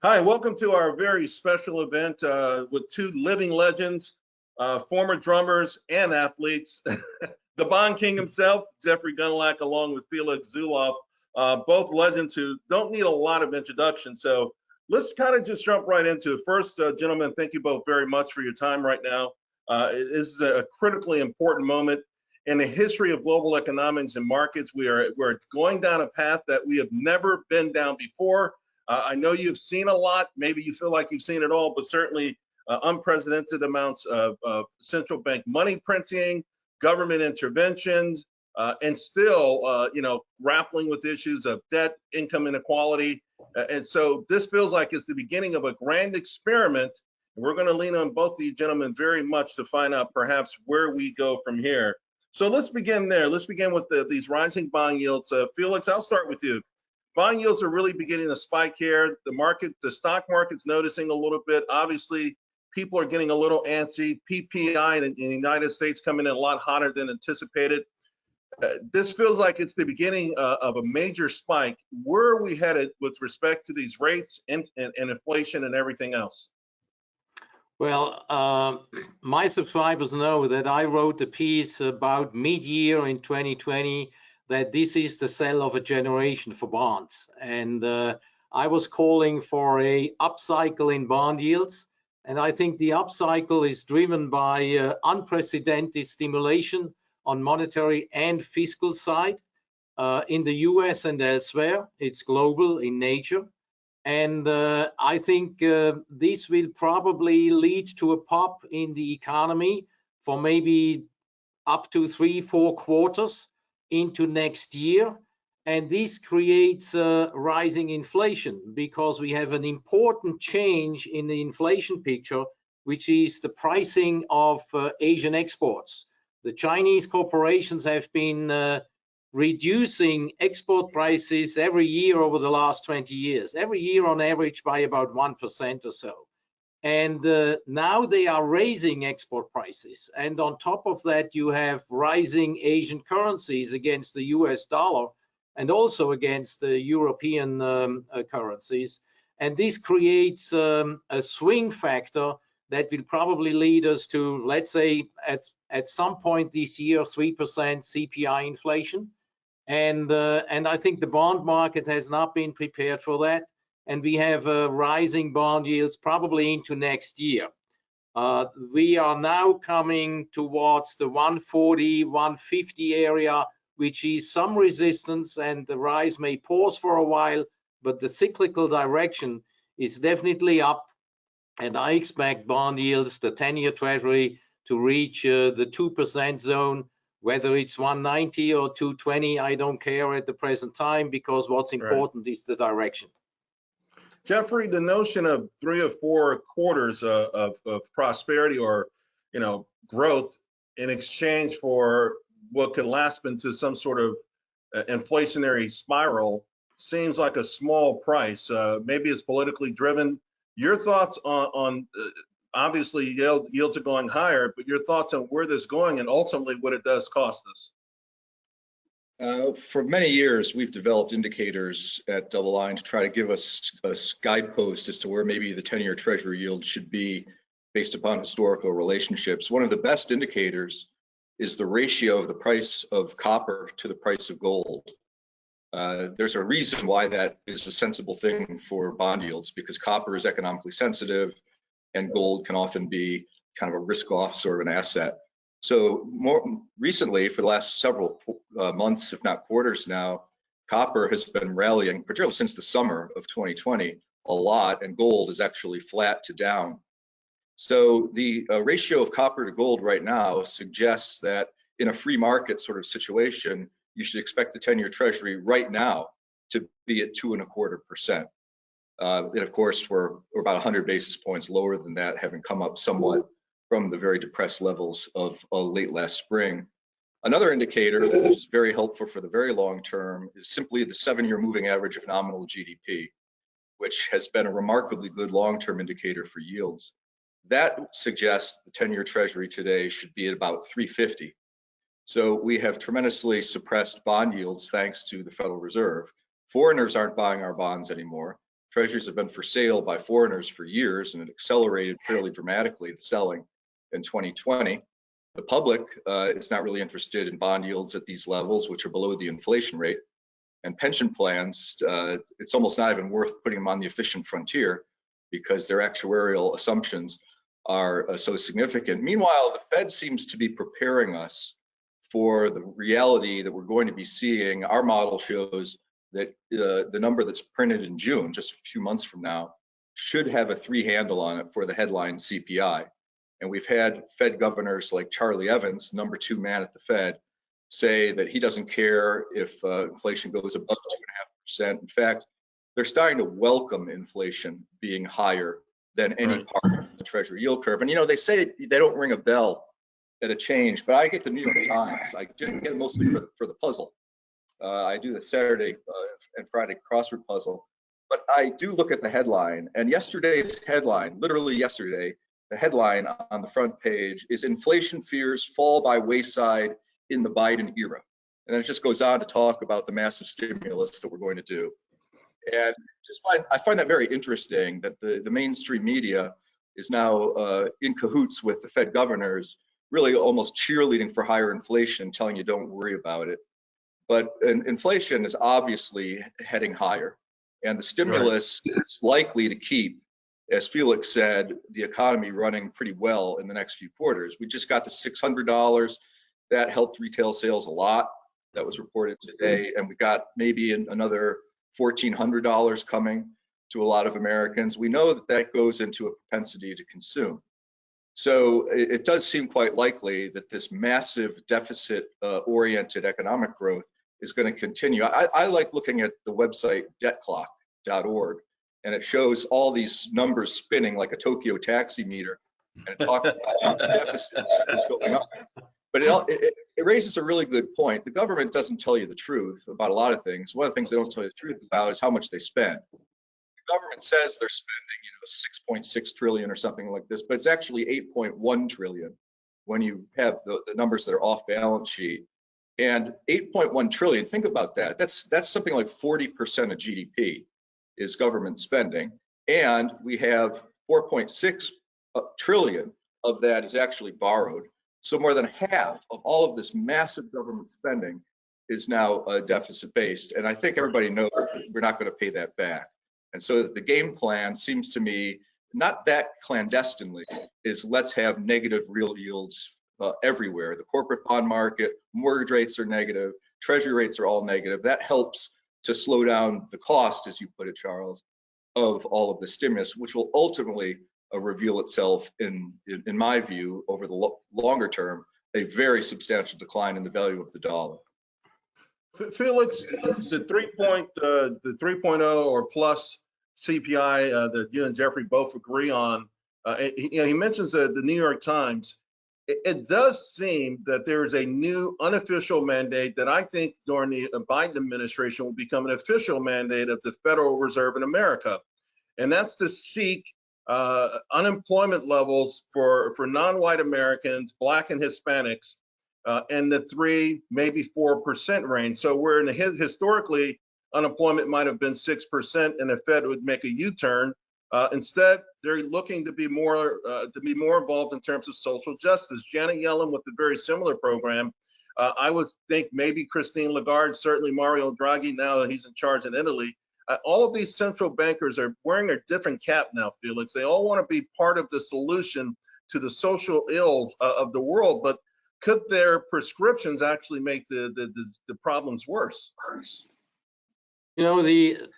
Hi, welcome to our very special event with two living legends, former drummers and athletes. The Bond King himself, Jeffrey Gundlach, along with Felix Zulauf, both legends who don't need a lot of introduction. So let's kind of just jump right into it. First, gentlemen, thank you both very much for your time right now. This is a critically important moment in the history of global economics and markets. We're going down a path that we have never been down before. I know you've seen a lot. Maybe you feel like you've seen it all, but certainly unprecedented amounts of central bank money printing, government interventions, and still, grappling with issues of debt, income inequality. And so this feels like it's the beginning of a grand experiment. And we're going to lean on both of you gentlemen very much to find out perhaps where we go from here. So let's begin there. Let's begin with these rising bond yields. Felix, I'll start with you. Bond yields are really beginning to spike here. The stock market's noticing a little bit. Obviously, people are getting a little antsy. PPI in the United States coming in a lot hotter than anticipated. This feels like it's the beginning of a major spike. Where are we headed with respect to these rates and inflation and everything else? Well, my subscribers know that I wrote a piece about mid-year in 2020 that this is the sell of a generation for bonds. And I was calling for a upcycle in bond yields. And I think the upcycle is driven by unprecedented stimulation on monetary and fiscal side in the US and elsewhere. It's global in nature. And I think this will probably lead to a pop in the economy for maybe up to 3-4 quarters into next year. And this creates rising inflation because we have an important change in the inflation picture, which is the pricing of Asian exports. The Chinese corporations have been reducing export prices every year over the last 20 years, every year on average by about 1% or so. And now they are raising export prices. And on top of that, you have rising Asian currencies against the US dollar and also against the European currencies. And this creates a swing factor that will probably lead us to, let's say, at some point this year, 3% CPI inflation. And I think the bond market has not been prepared for that. And we have rising bond yields probably into next year. We are now coming towards the 140, 150 area, which is some resistance, and the rise may pause for a while, but the cyclical direction is definitely up. And I expect bond yields, the 10-year Treasury, to reach the 2% zone. Whether it's 190 or 220, I don't care at the present time, because what's important is the direction. Jeffrey, the notion of 3 or 4 quarters of prosperity or growth in exchange for what could last into some sort of inflationary spiral seems like a small price. Maybe it's politically driven. Your thoughts on obviously yields are going higher, but your thoughts on where this is going and ultimately what it does cost us? For many years, we've developed indicators at DoubleLine to try to give us a guidepost as to where maybe the 10-year Treasury yield should be based upon historical relationships. One of the best indicators is the ratio of the price of copper to the price of gold. There's a reason why that is a sensible thing for bond yields, because copper is economically sensitive and gold can often be kind of a risk-off sort of an asset. So more recently, for the last several months, if not quarters now, copper has been rallying, particularly since the summer of 2020, a lot, and gold is actually flat to down. So the ratio of copper to gold right now suggests that in a free market sort of situation, you should expect the 10-year Treasury right now to be at 2.25%. And of course, we're about 100 basis points lower than that, having come up somewhat from the very depressed levels of late last spring. Another indicator that is very helpful for the very long term is simply the 7-year moving average of nominal GDP, which has been a remarkably good long-term indicator for yields. That suggests the 10-year Treasury today should be at about 350. So we have tremendously suppressed bond yields thanks to the Federal Reserve. Foreigners aren't buying our bonds anymore. Treasuries have been for sale by foreigners for years, and it accelerated fairly dramatically, the selling in 2020. The public is not really interested in bond yields at these levels, which are below the inflation rate. And pension plans, it's almost not even worth putting them on the efficient frontier because their actuarial assumptions are so significant. Meanwhile, the Fed seems to be preparing us for the reality that we're going to be seeing. Our model shows that the number that's printed in June, just a few months from now, should have a 3 handle on it for the headline CPI. And we've had Fed governors like Charlie Evans, number 2 man at the Fed, say that he doesn't care if inflation goes above 2.5%. In fact, they're starting to welcome inflation being higher than any part of the Treasury yield curve. And you know, they say they don't ring a bell at a change, but I get the New York Times. I get it mostly for the puzzle. I do the Saturday and Friday crossword puzzle, but I do look at the headline. And yesterday's headline, literally yesterday, the headline on the front page is "Inflation Fears Fall by Wayside in the Biden Era." And then it just goes on to talk about the massive stimulus that we're going to do. And I find that very interesting that the mainstream media is now in cahoots with the Fed governors, really almost cheerleading for higher inflation, telling you don't worry about it. But inflation is obviously heading higher, and the stimulus is likely to keep, as Felix said, the economy running pretty well in the next few quarters. We just got the $600. That helped retail sales a lot. That was reported today. And we got maybe another $1,400 coming to a lot of Americans. We know that that goes into a propensity to consume. So it does seem quite likely that this massive deficit-oriented economic growth is going to continue. I like looking at the website debtclock.org, and it shows all these numbers spinning like a Tokyo taxi meter, and it talks about how the deficit is going up. But it raises a really good point. The government doesn't tell you the truth about a lot of things. One of the things they don't tell you the truth about is how much they spend. The government says they're spending, 6.6 trillion or something like this, but it's actually 8.1 trillion when you have the numbers that are off balance sheet. And 8.1 trillion, think about that. That's something like 40% of GDP is government spending. And we have 4.6 trillion of that is actually borrowed. So more than half of all of this massive government spending is now deficit based. And I think everybody knows that we're not going to pay that back. And so the game plan seems to me, not that clandestinely, is let's have negative real yields everywhere. The corporate bond market, mortgage rates are negative, treasury rates are all negative. That helps to slow down the cost, as you put it, Charles, of all of the stimulus, which will ultimately reveal itself in my view, over the longer term, a very substantial decline in the value of the dollar. Felix, the 3.0 or plus CPI that you and Jeffrey both agree on, he mentions the New York Times. It does seem that there is a new unofficial mandate that I think during the Biden administration will become an official mandate of the Federal Reserve in America. And that's to seek unemployment levels for non-white Americans, Black and Hispanics, in the 3, maybe 4% range. So where historically unemployment might have been 6% and the Fed would make a U-turn. Instead, they're looking to be more involved in terms of social justice. Janet Yellen with a very similar program. I would think maybe Christine Lagarde, certainly Mario Draghi now that he's in charge in Italy. All of these central bankers are wearing a different cap now, Felix. They all want to be part of the solution to the social ills of the world, but could their prescriptions actually make the problems worse? You know, the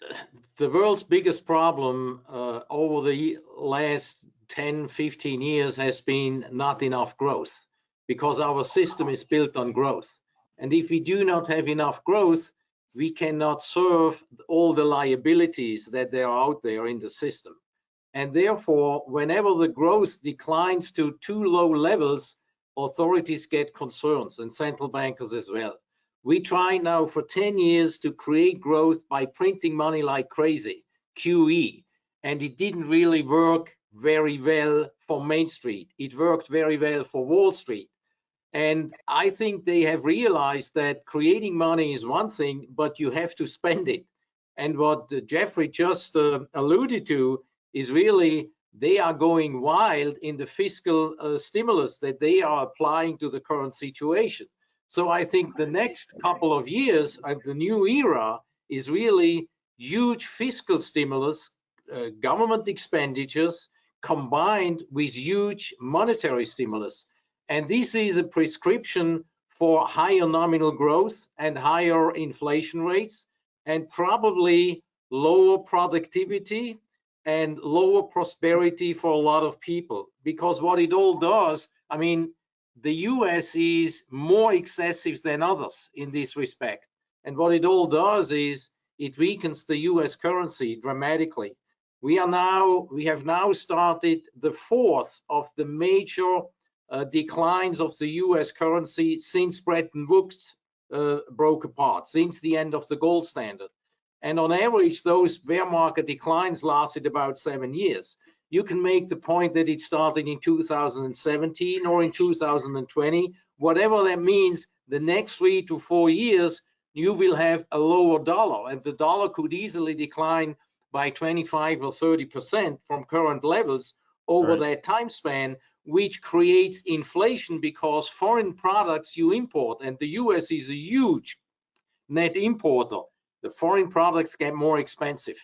world's biggest problem over the last 10, 15 years has been not enough growth, because our system is built on growth. And if we do not have enough growth, we cannot serve all the liabilities that there are out there in the system. And therefore, whenever the growth declines to too low levels, authorities get concerned, and central bankers as well. We tried now for 10 years to create growth by printing money like crazy, QE, and it didn't really work very well for Main Street. It worked very well for Wall Street. And I think they have realized that creating money is one thing, but you have to spend it. And what Jeffrey just alluded to is really they are going wild in the fiscal stimulus that they are applying to the current situation. So I think the next couple of years, the new era is really huge fiscal stimulus, government expenditures combined with huge monetary stimulus. And this is a prescription for higher nominal growth and higher inflation rates, and probably lower productivity and lower prosperity for a lot of people. Because what it all does, I mean, the US is more excessive than others in this respect. And what it all does is it weakens the US currency dramatically. We have now started the fourth of the major declines of the US currency since Bretton Woods broke apart, since the end of the gold standard. And on average, those bear market declines lasted about 7 years. You can make the point that it started in 2017 or in 2020. Whatever that means, the next 3 to 4 years, you will have a lower dollar, and the dollar could easily decline by 25 or 30% from current levels over that time span, which creates inflation because foreign products you import, and the US is a huge net importer, the foreign products get more expensive.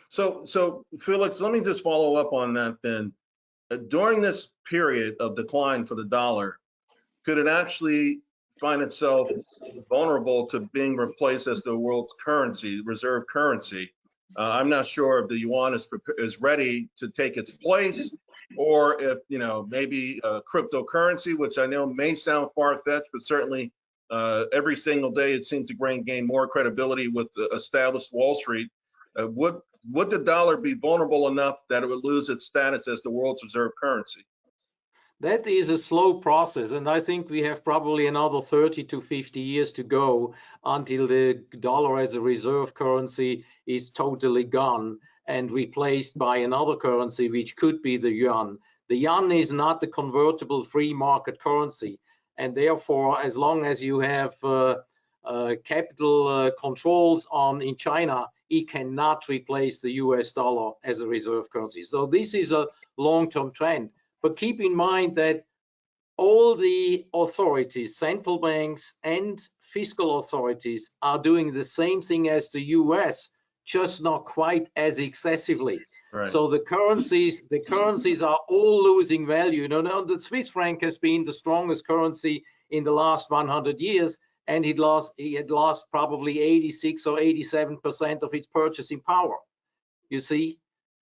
So Felix, let me just follow up on that then. During this period of decline for the dollar, could it actually find itself vulnerable to being replaced as the world's currency, reserve currency? I'm not sure if the yuan is ready to take its place, or if, you know, maybe cryptocurrency, which I know may sound far-fetched, but certainly every single day it seems to gain more credibility with the established Wall Street. Would the dollar be vulnerable enough that it would lose its status as the world's reserve currency? That is a slow process, and I think we have probably another 30 to 50 years to go until the dollar as a reserve currency is totally gone and replaced by another currency, which could be the yuan. The yuan is not the convertible free market currency, and therefore, as long as you have capital controls in China, it cannot replace the US dollar as a reserve currency. So this is a long-term trend. But keep in mind that all the authorities, central banks and fiscal authorities, are doing the same thing as the US, just not quite as excessively. Right. So the currencies are all losing value. You know, the Swiss franc has been the strongest currency in the last 100 years, and it had lost probably 86 or 87% of its purchasing power. You see?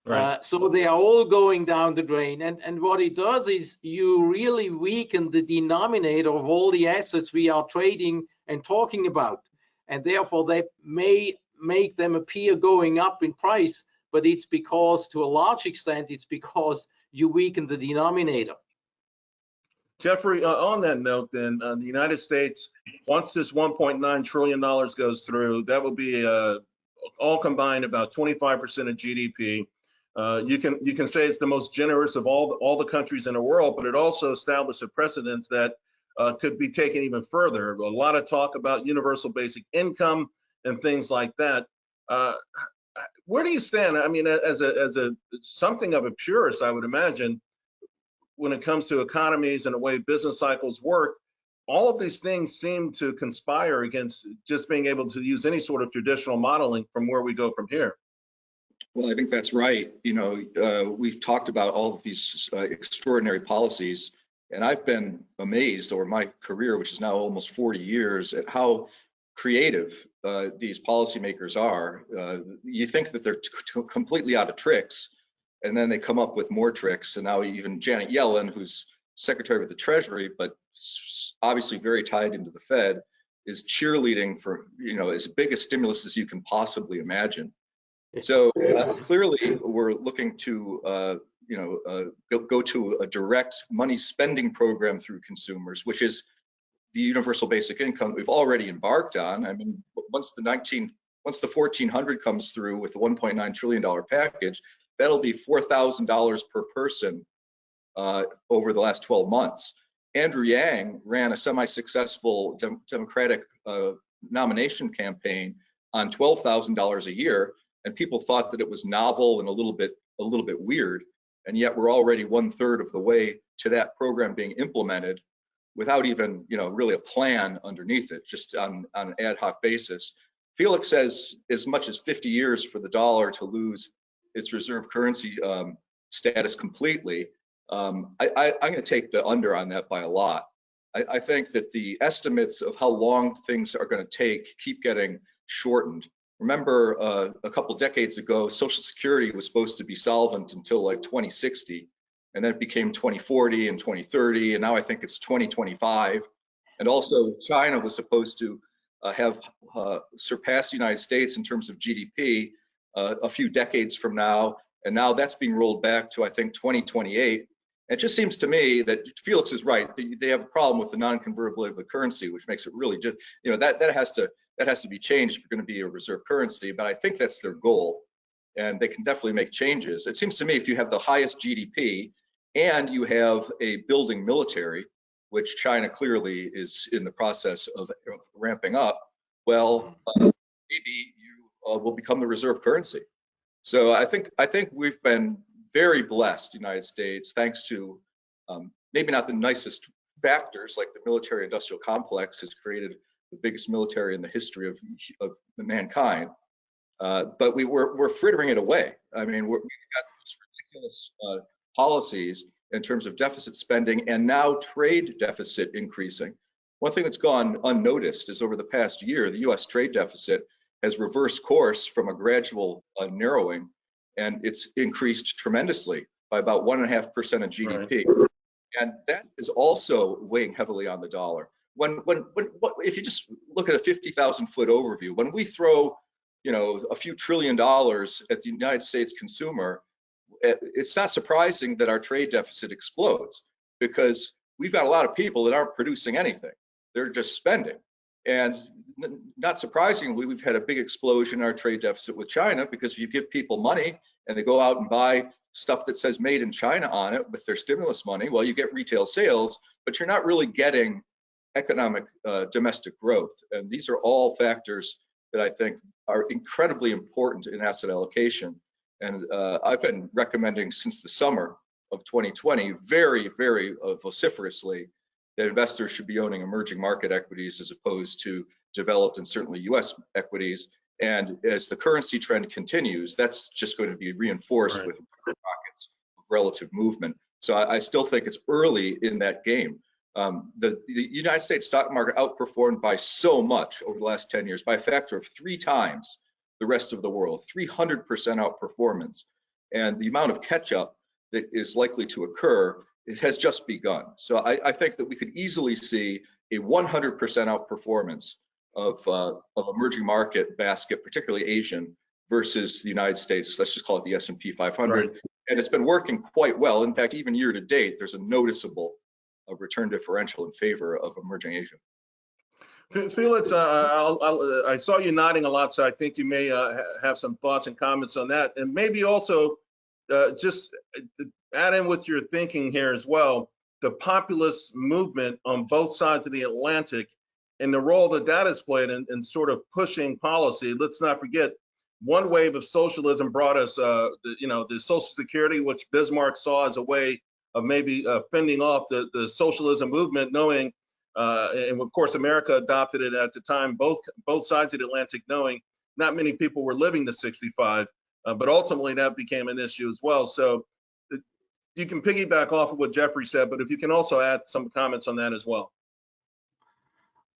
Right. So they are all going down the drain, and what it does is you really weaken the denominator of all the assets we are trading and talking about, and therefore they may make them appear going up in price, but it's because, to a large extent, it's because you weaken the denominator. Jeffrey, on that note then, the United States, once this $1.9 trillion goes through, that will be all combined about 25% of GDP. You can say it's the most generous of all the countries in the world, but it also established a precedent that could be taken even further. A lot of talk about universal basic income and things like that. Where do you stand? I mean, as something of a purist, I would imagine, when it comes to economies and the way business cycles work, all of these things seem to conspire against just being able to use any sort of traditional modeling from where we go from here. Well, I think that's right. You know, we've talked about all of these extraordinary policies, and I've been amazed over my career, which is now almost 40 years, at how creative these policymakers are. You think that they're completely out of tricks, and then they come up with more tricks. And now even Janet Yellen, who's Secretary of the Treasury, but obviously very tied into the Fed, is cheerleading for, you know, as big a stimulus as you can possibly imagine. So clearly, we're looking to, go to a direct money spending program through consumers, which is the universal basic income we've already embarked on. I mean, once the 1400 comes through with the $1.9 trillion package, that'll be $4,000 per person over the last 12 months. Andrew Yang ran a semi-successful Democratic nomination campaign on $12,000 a year, and people thought that it was novel and a little bit weird, and yet we're already 1/3 of the way to that program being implemented without even, really a plan underneath it, just on an ad hoc basis. Felix says as much as 50 years for the dollar to lose its reserve currency status completely. I'm going to take the under on that by a lot. I think that the estimates of how long things are going to take keep getting shortened. Remember, a couple decades ago, Social Security was supposed to be solvent until like 2060, and then it became 2040 and 2030, and now I think it's 2025. And also, China was supposed to have surpassed the United States in terms of GDP a few decades from now, and now that's being rolled back to, I think, 2028. It just seems to me that Felix is right. They have a problem with the non-convertibility of the currency, which makes it really just, that has to be changed if you're going to be a reserve currency. But I think that's their goal, and they can definitely make changes. It seems to me if you have the highest GDP and you have a building military, which China clearly is in the process of ramping up, well, maybe you will become the reserve currency. So I think we've been very blessed, United States, thanks to maybe not the nicest factors, like the military-industrial complex has created the biggest military in the history of mankind. But we're frittering it away. I mean, we've got these ridiculous policies in terms of deficit spending and now trade deficit increasing. One thing that's gone unnoticed is over the past year, the U.S. trade deficit has reversed course from a gradual narrowing, and it's increased tremendously by about 1.5% of GDP. Right. And that is also weighing heavily on the dollar. If you just look at a 50,000-foot overview, when we throw, a few $1 trillion at the United States consumer, it's not surprising that our trade deficit explodes, because we've got a lot of people that aren't producing anything. They're just spending. And not surprisingly, we've had a big explosion in our trade deficit with China, because if you give people money and they go out and buy stuff that says made in China on it with their stimulus money, well, you get retail sales, but you're not really getting economic domestic growth. And these are all factors that I think are incredibly important in asset allocation. And I've been recommending since the summer of 2020, very, very vociferously, that investors should be owning emerging market equities as opposed to developed and certainly US equities. And as the currency trend continues, that's just going to be reinforced with pockets of relative movement. So I still think it's early in that game. The United States stock market outperformed by so much over the last 10 years, by a factor of 3 times the rest of the world, 300% outperformance. And the amount of catch up that is likely to occur, it has just begun. So I think that we could easily see a 100% outperformance of emerging market basket, particularly Asian, versus the United States. Let's just call it the S&P 500. Right. And it's been working quite well. In fact, even year to date, there's a noticeable return differential in favor of emerging Asia. Felix, I saw you nodding a lot, so I think you may have some thoughts and comments on that. And maybe also just add in with your thinking here as well, the populist movement on both sides of the Atlantic and the role that that has played in sort of pushing policy. Let's not forget, one wave of socialism brought us, the Social Security, which Bismarck saw as a way of maybe fending off the socialism movement, knowing, and of course America adopted it at the time, both sides of the Atlantic, knowing not many people were living to 65, but ultimately that became an issue as well. So you can piggyback off of what Jeffrey said, but if you can also add some comments on that as well.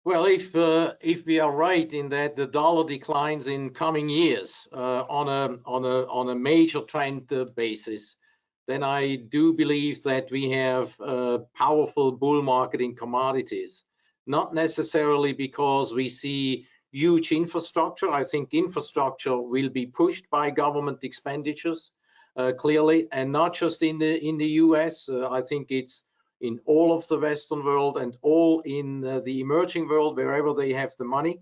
Well, if we are right in that the dollar declines in coming years on a major trend basis, then I do believe that we have a powerful bull market in commodities. Not necessarily because we see huge infrastructure. I think infrastructure will be pushed by government expenditures clearly, and not just in the US. I think it's in all of the Western world and all in the emerging world, wherever they have the money.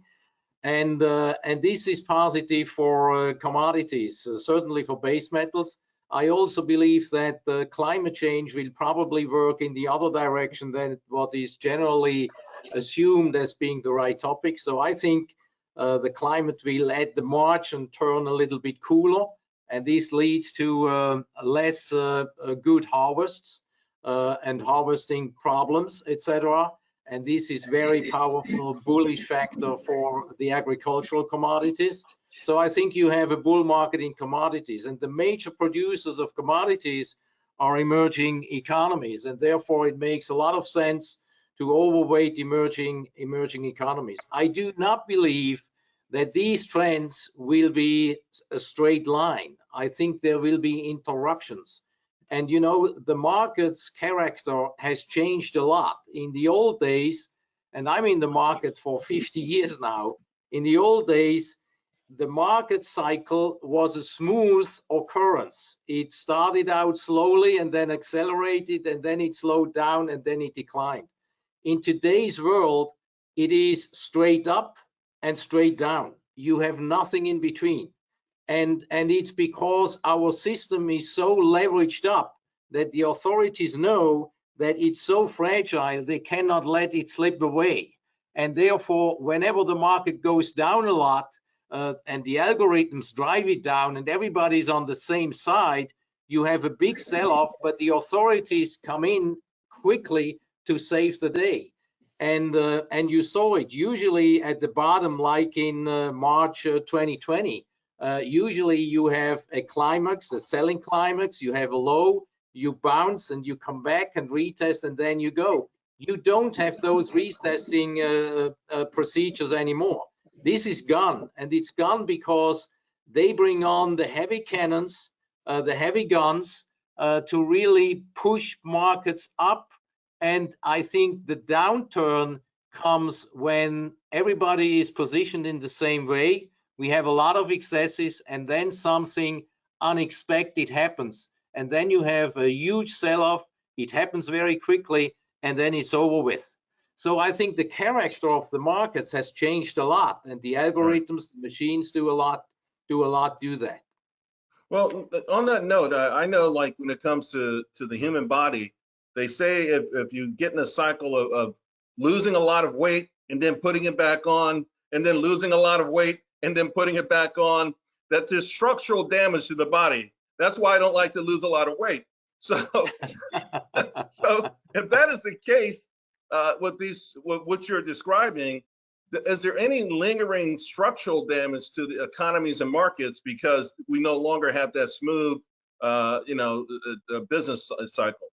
And this is positive for commodities, certainly for base metals. I also believe that climate change will probably work in the other direction than what is generally assumed as being the right topic. So I think the climate will at the margin turn a little bit cooler, and this leads to less good harvests and harvesting problems, etc. And this is very powerful bullish factor for the agricultural commodities. So I think you have a bull market in commodities, and the major producers of commodities are emerging economies, and therefore it makes a lot of sense to overweight emerging economies. I do not believe that these trends will be a straight line. I think there will be interruptions. And you know, the market's character has changed a lot. In the old days, and I'm in the market for 50 years now, in the old days, the market cycle was a smooth occurrence. It started out slowly and then accelerated, and then it slowed down and then it declined. In today's world, it is straight up and straight down. You have nothing in between. And it's because our system is so leveraged up that the authorities know that it's so fragile, they cannot let it slip away. And therefore, whenever the market goes down a lot, and the algorithms drive it down and everybody's on the same side, you have a big sell-off, but the authorities come in quickly to save the day. And you saw it usually at the bottom, like in March 2020. Usually you have a climax, a selling climax, you have a low, you bounce and you come back and retest and then you go. You don't have those retesting procedures anymore. This is gone, and it's gone because they bring on the heavy cannons, the heavy guns to really push markets up. And I think the downturn comes when everybody is positioned in the same way. We have a lot of excesses, and then something unexpected happens. And then you have a huge sell-off. It happens very quickly, and then it's over with. So I think the character of the markets has changed a lot, and the algorithms, the machines do that. Well, on that note, I know, like when it comes to the human body, they say if you get in a cycle of losing a lot of weight and then putting it back on, and then losing a lot of weight and then putting it back on, that there's structural damage to the body. That's why I don't like to lose a lot of weight. So, so if that is the case, what you're describing, is there any lingering structural damage to the economies and markets because we no longer have that smooth, business cycle?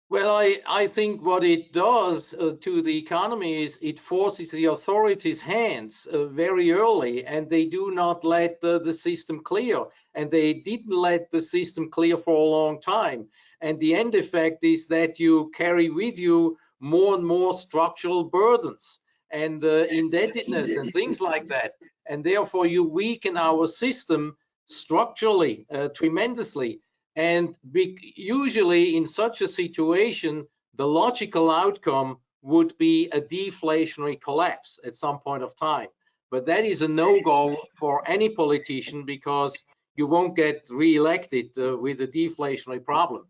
Well, I think what it does to the economy is it forces the authorities' hands very early, and they do not let the system clear. And they didn't let the system clear for a long time. And the end effect is that you carry with you more and more structural burdens and indebtedness and things like that. And therefore, you weaken our system structurally tremendously. And usually in such a situation, the logical outcome would be a deflationary collapse at some point of time. But that is a no-go for any politician because you won't get re-elected with a deflationary problem.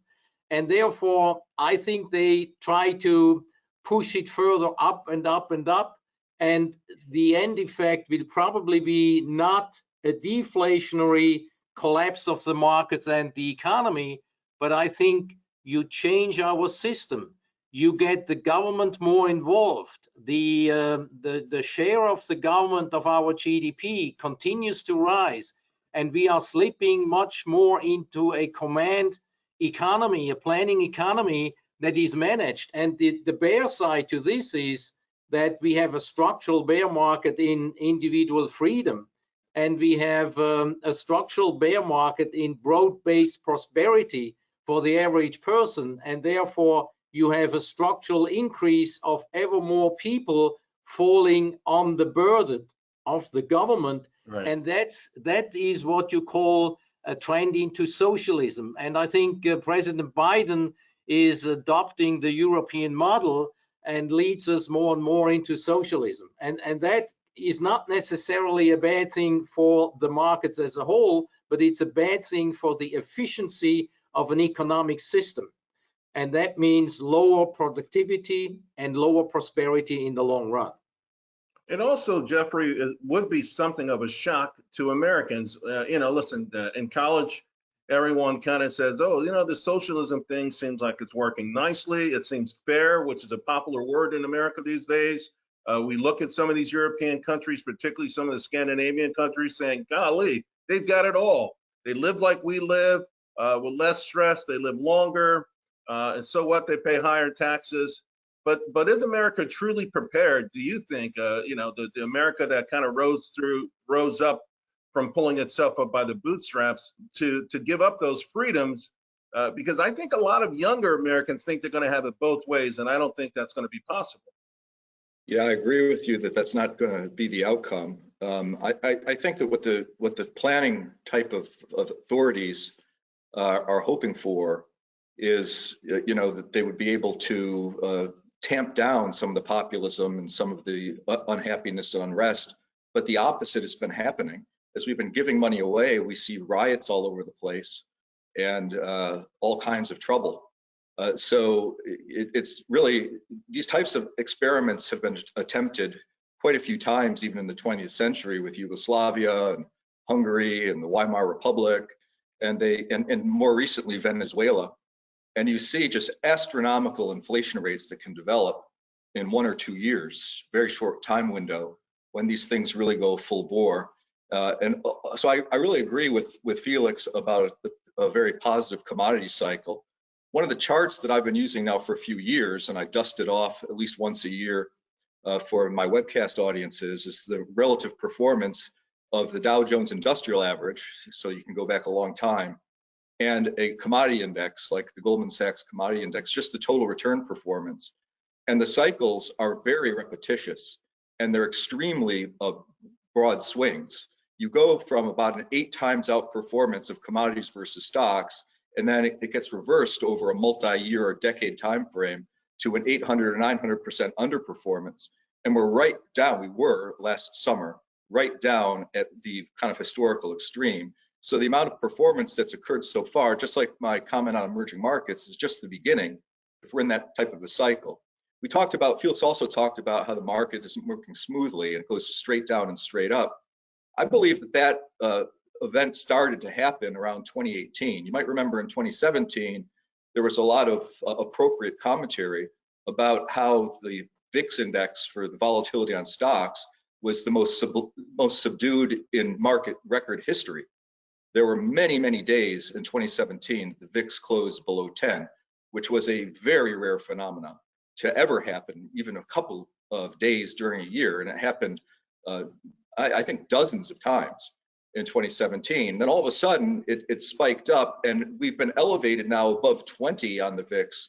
And therefore, I think they try to push it further up and up and up. And the end effect will probably be not a deflationary collapse of the markets and the economy, but I think you change our system. You get the government more involved. The share of the government of our GDP continues to rise, and we are slipping much more into a command economy, a planning economy that is managed. And the bear side to this is that we have a structural bear market in individual freedom. And we have a structural bear market in broad-based prosperity for the average person. And therefore, you have a structural increase of ever more people falling on the burden of the government. Right. And that is what you call a trend into socialism. And I think President Biden is adopting the European model and leads us more and more into socialism. And that is not necessarily a bad thing for the markets as a whole, but it's a bad thing for the efficiency of an economic system. And that means lower productivity and lower prosperity in the long run. And also, Jeffrey, it would be something of a shock to Americans. Listen, in college, everyone kind of says, oh, the socialism thing seems like it's working nicely. It seems fair, which is a popular word in America these days. We look at some of these European countries, particularly some of the Scandinavian countries, saying, golly, they've got it all. They live like we live, with less stress. They live longer. And so what? They pay higher taxes. But is America truly prepared? Do you think, the America that kind of rose up from pulling itself up by the bootstraps to give up those freedoms? Because I think a lot of younger Americans think they're going to have it both ways, and I don't think that's going to be possible. Yeah, I agree with you that that's not going to be the outcome. I think that what the planning type of authorities are hoping for is, that they would be able to tamp down some of the populism and some of the unhappiness and unrest. But the opposite has been happening. As we've been giving money away, we see riots all over the place and all kinds of trouble. So it's really, these types of experiments have been attempted quite a few times, even in the 20th century, with Yugoslavia and Hungary and the Weimar Republic, and more recently Venezuela. And you see just astronomical inflation rates that can develop in 1 or 2 years, very short time window, when these things really go full bore. So I really agree with Felix about a very positive commodity cycle. One of the charts that I've been using now for a few years, and I dust it off at least once a year for my webcast audiences, is the relative performance of the Dow Jones Industrial Average, so you can go back a long time, and a commodity index like the Goldman Sachs Commodity Index, just the total return performance. And the cycles are very repetitious, and they're extremely broad swings. You go from about an 8 times outperformance of commodities versus stocks, and then it gets reversed over a multi-year or decade time frame to an 800 or 900% underperformance. And we're right down, we were last summer, right down at the kind of historical extreme. So the amount of performance that's occurred so far, just like my comment on emerging markets, is just the beginning if we're in that type of a cycle. Felix also talked about how the market isn't working smoothly and it goes straight down and straight up. I believe that event started to happen around 2018. You might remember in 2017, there was a lot of appropriate commentary about how the VIX index for the volatility on stocks was the most subdued in market record history. There were many, many days in 2017 the VIX closed below 10, which was a very rare phenomenon to ever happen, even a couple of days during a year. And it happened, I think, dozens of times in 2017. Then all of a sudden, it spiked up, and we've been elevated now above 20 on the VIX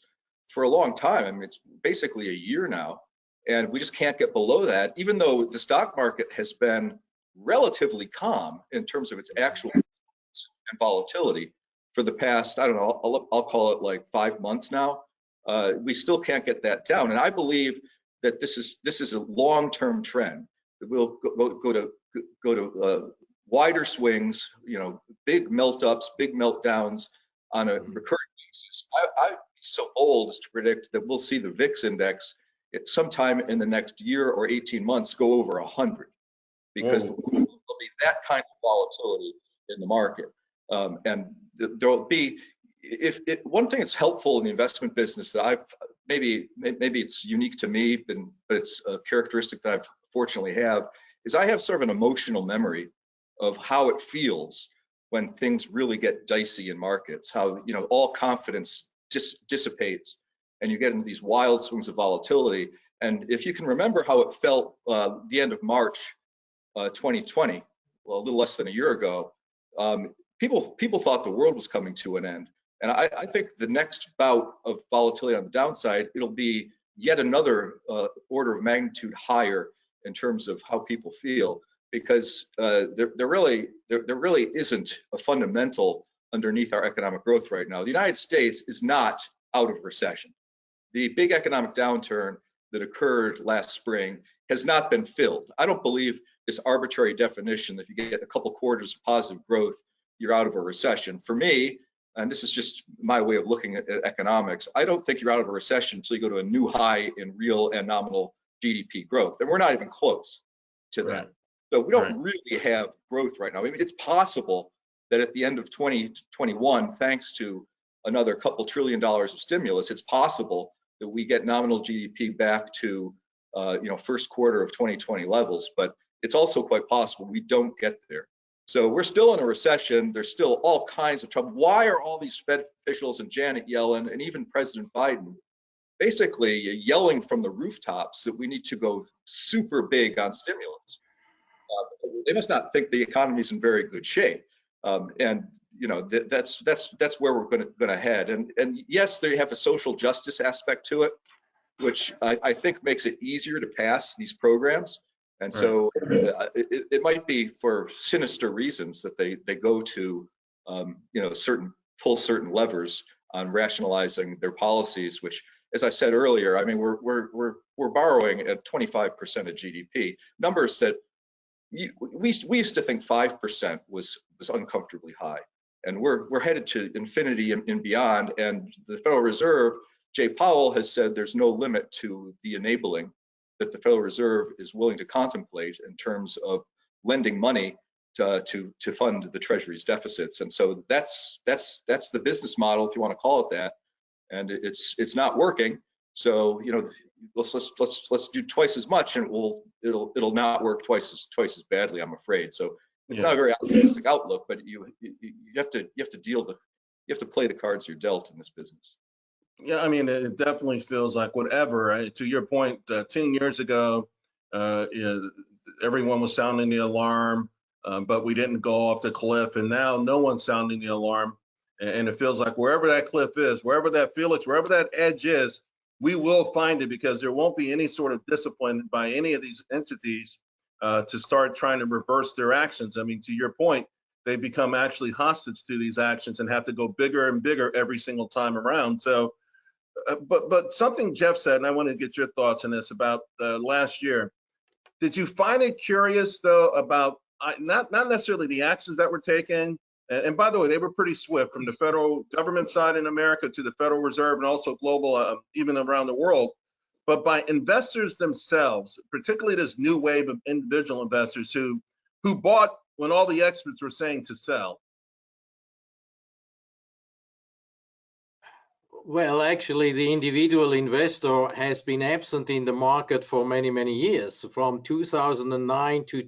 for a long time. I mean, it's basically a year now, and we just can't get below that, even though the stock market has been relatively calm in terms of its actual and volatility for the past, I don't know, I'll call it like 5 months now. We still can't get that down, and I believe that this is a long-term trend that will go to wider swings, big melt-ups, big meltdowns on a recurring basis. I'd be so bold as to predict that we'll see the VIX index sometime in the next year or 18 months go over 100, because there'll be that kind of volatility in the market. And there'll be, one thing that's helpful in the investment business that I've, maybe it's unique to me, but it's a characteristic that I've fortunately have, is I have sort of an emotional memory of how it feels when things really get dicey in markets, how, all confidence dissipates and you get into these wild swings of volatility. And if you can remember how it felt the end of March 2020, well, a little less than a year ago, people thought the world was coming to an end. And I think the next bout of volatility on the downside, it'll be yet another order of magnitude higher in terms of how people feel, because there really isn't a fundamental underneath our economic growth right now. The United States is not out of recession. The big economic downturn that occurred last spring has not been filled. I don't believe this arbitrary definition that if you get a couple quarters of positive growth, you're out of a recession. For me, and this is just my way of looking at economics, I don't think you're out of a recession until you go to a new high in real and nominal GDP growth. And we're not even close. to that. Right. So we don't really have growth right now. I mean, it's possible that at the end of 2021, thanks to another couple $1 trillion of stimulus, it's possible that we get nominal GDP back to first quarter of 2020 levels, but it's also quite possible we don't get there. So we're still in a recession. There's still all kinds of trouble. Why are all these Fed officials and Janet Yellen and even President Biden basically yelling from the rooftops that we need to go super big on stimulus? They must not think the economy's in very good shape, and that's where we're going to head. And yes, they have a social justice aspect to it, which I think makes it easier to pass these programs. And so it might be for sinister reasons that they go to pull certain levers on rationalizing their policies, which, as I said earlier, I mean, we're borrowing at 25% of GDP, numbers that we used to think 5% was uncomfortably high, and we're headed to infinity and beyond. And the Federal Reserve, Jay Powell, has said there's no limit to the enabling that the Federal Reserve is willing to contemplate in terms of lending money to fund the Treasury's deficits. And so that's the business model, if you want to call it that, and it's not working. So let's do twice as much, and it'll not work twice as badly, I'm afraid. So it's not a very optimistic outlook, but you have to play the cards you're dealt in this business. Yeah, I mean, it definitely feels like whatever. Right? To your point, 10 years ago, everyone was sounding the alarm, but we didn't go off the cliff. And now no one's sounding the alarm. And it feels like wherever that cliff is, wherever that edge is, we will find it, because there won't be any sort of discipline by any of these entities to start trying to reverse their actions. I mean, to your point, they become actually hostage to these actions and have to go bigger and bigger every single time around. So. But something Jeff said, and I want to get your thoughts on this, about last year. Did you find it curious, though, about not necessarily the actions that were taken? And by the way, they were pretty swift, from the federal government side in America to the Federal Reserve, and also global, even around the world. But by investors themselves, particularly this new wave of individual investors who bought when all the experts were saying to sell. Well, actually, the individual investor has been absent in the market for many, many years. From 2009 to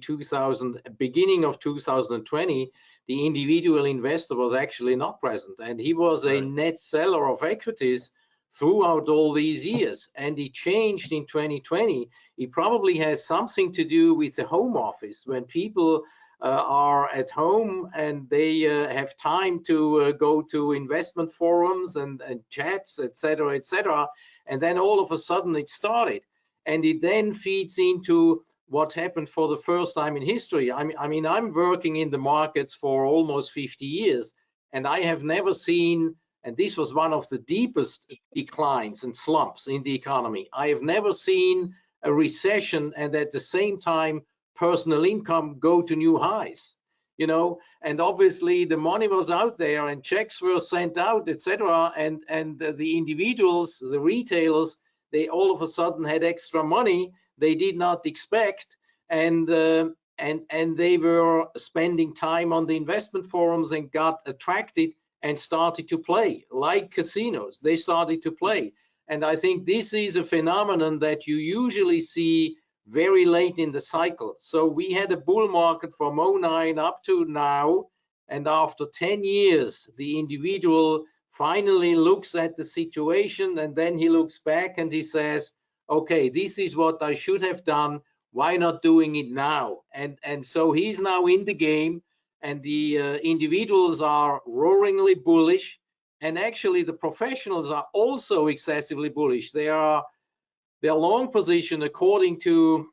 beginning of 2020, the individual investor was actually not present, and he was a net seller of equities throughout all these years. And it changed in 2020. It probably has something to do with the home office, when people are at home and they have time to go to investment forums and chats, etc., and then all of a sudden it started, and it then feeds into what happened for the first time in history. I mean, I'm working in the markets for almost 50 years, and I have never seen, and this was one of the deepest declines and slumps in the economy, I have never seen a recession and at the same time personal income go to new highs, and obviously the money was out there and checks were sent out, etc. And the individuals, the retailers, they all of a sudden had extra money they did not expect, and they were spending time on the investment forums and got attracted and started to play like casinos. They started to play, and I think this is a phenomenon that you usually see very late in the cycle. So we had a bull market from 09 up to now, and after 10 years, the individual finally looks at the situation, and then he looks back and he says, okay, this is what I should have done. Why not doing it now? And so he's now in the game, and the individuals are roaringly bullish, and actually the professionals are also excessively bullish. Their long position, according to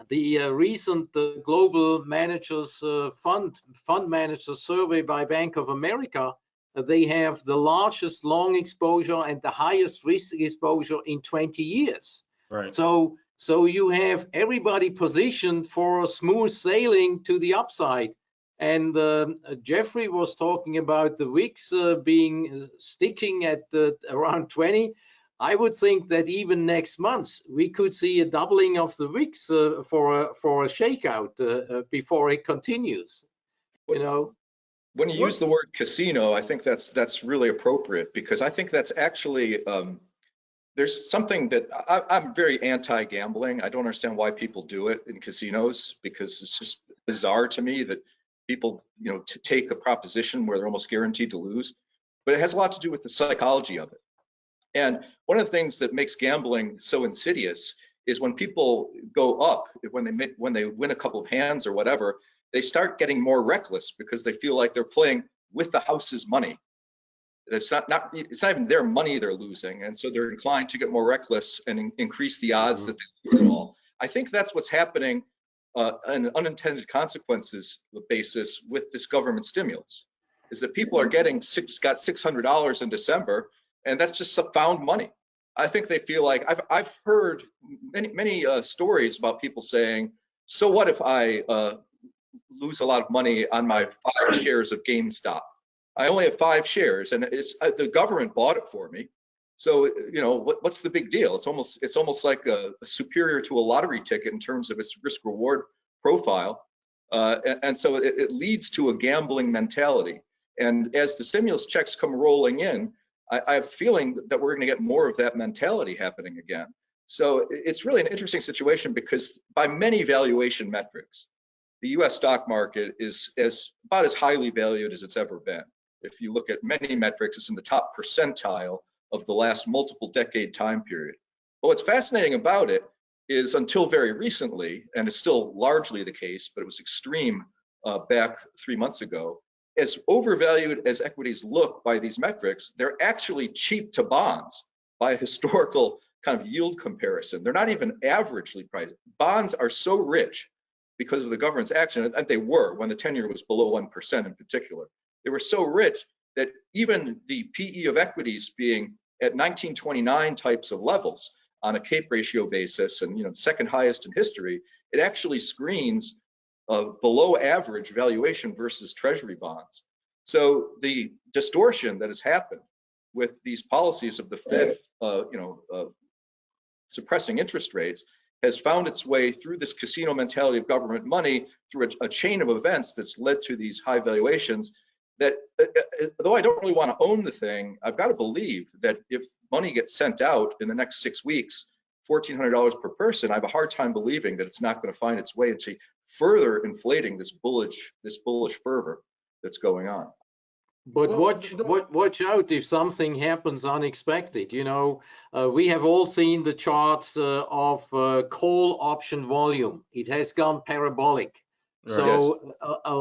the recent global managers fund managers survey by Bank of America, they have the largest long exposure and the highest risk exposure in 20 years. Right. So you have everybody positioned for smooth sailing to the upside. And Jeffrey was talking about the VIX sticking at around 20. I would think that even next month we could see a doubling of the VIX for a shakeout before it continues. You know, when you use the word casino, I think that's really appropriate, because I think that's actually there's something that I'm very anti-gambling. I don't understand why people do it in casinos, because it's just bizarre to me that people, to take a proposition where they're almost guaranteed to lose. But it has a lot to do with the psychology of it. And one of the things that makes gambling so insidious is when people go up, when they win a couple of hands or whatever, they start getting more reckless because they feel like they're playing with the house's money. It's not even their money they're losing, and so they're inclined to get more reckless and increase the odds that they lose it all. I think that's what's happening on an unintended consequences basis with this government stimulus, is that people are got $600 in December, and that's just found money. I think they feel like I've heard many stories about people saying, so what if I lose a lot of money on my 5 shares of GameStop? I only have 5 shares, and it's the government bought it for me. So what's the big deal? It's almost like a superior to a lottery ticket in terms of its risk reward profile, and so it leads to a gambling mentality. And as the stimulus checks come rolling in, I have a feeling that we're going to get more of that mentality happening again. So it's really an interesting situation, because by many valuation metrics, the U.S. stock market is about as highly valued as it's ever been. If you look at many metrics, it's in the top percentile of the last multiple decade time period. But what's fascinating about it is, until very recently, and it's still largely the case, but it was extreme back 3 months ago, as overvalued as equities look by these metrics, they're actually cheap to bonds by a historical kind of yield comparison. They're not even averagely priced. Bonds are so rich because of the government's action, and they were when the 10-year was below 1% in particular. They were so rich that even the PE of equities being at 1929 types of levels on a CAPE ratio basis, and second highest in history, it actually screens below average valuation versus treasury bonds. So the distortion that has happened with these policies of the Fed, suppressing interest rates, has found its way through this casino mentality of government money, through a chain of events that's led to these high valuations. That, though I don't really want to own the thing, I've got to believe that if money gets sent out in the next 6 weeks, $1,400 per person, I have a hard time believing that it's not going to find its way into further inflating this bullish fervor that's going on. But watch out if something happens unexpected. We have all seen the charts of call option volume. It has gone parabolic. So yes. a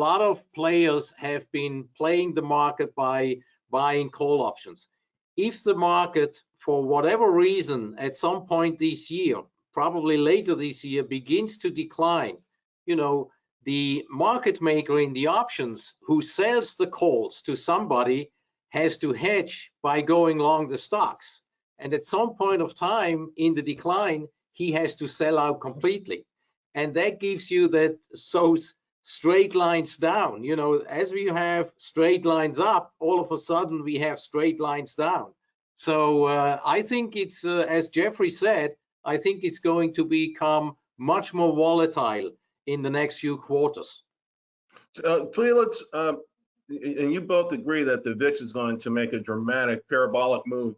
lot of players have been playing the market by buying call options. If the market, for whatever reason, at some point this year, probably later this year, begins to decline, the market maker in the options who sells the calls to somebody has to hedge by going long the stocks. And at some point of time in the decline, he has to sell out completely. And that gives you those straight lines down. As we have straight lines up, all of a sudden we have straight lines down. So I think it's, as Jeffrey said, I think it's going to become much more volatile in the next few quarters. Felix, and you both agree that the VIX is going to make a dramatic parabolic move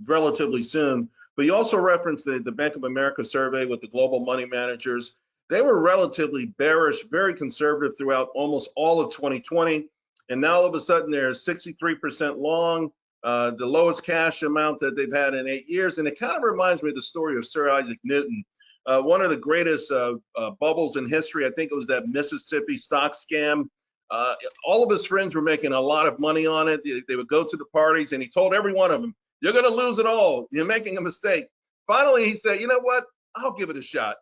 relatively soon. But you also referenced the Bank of America survey with the global money managers. They were relatively bearish, very conservative throughout almost all of 2020. And now all of a sudden they're 63% long, the lowest cash amount that they've had in 8 years. And it kind of reminds me of the story of Sir Isaac Newton. One of the greatest bubbles in history, I think it was that Mississippi stock scam. All of his friends were making a lot of money on it. They would go to the parties, and he told every one of them, "You're going to lose it all. You're making a mistake." Finally, he said, "You know what? I'll give it a shot."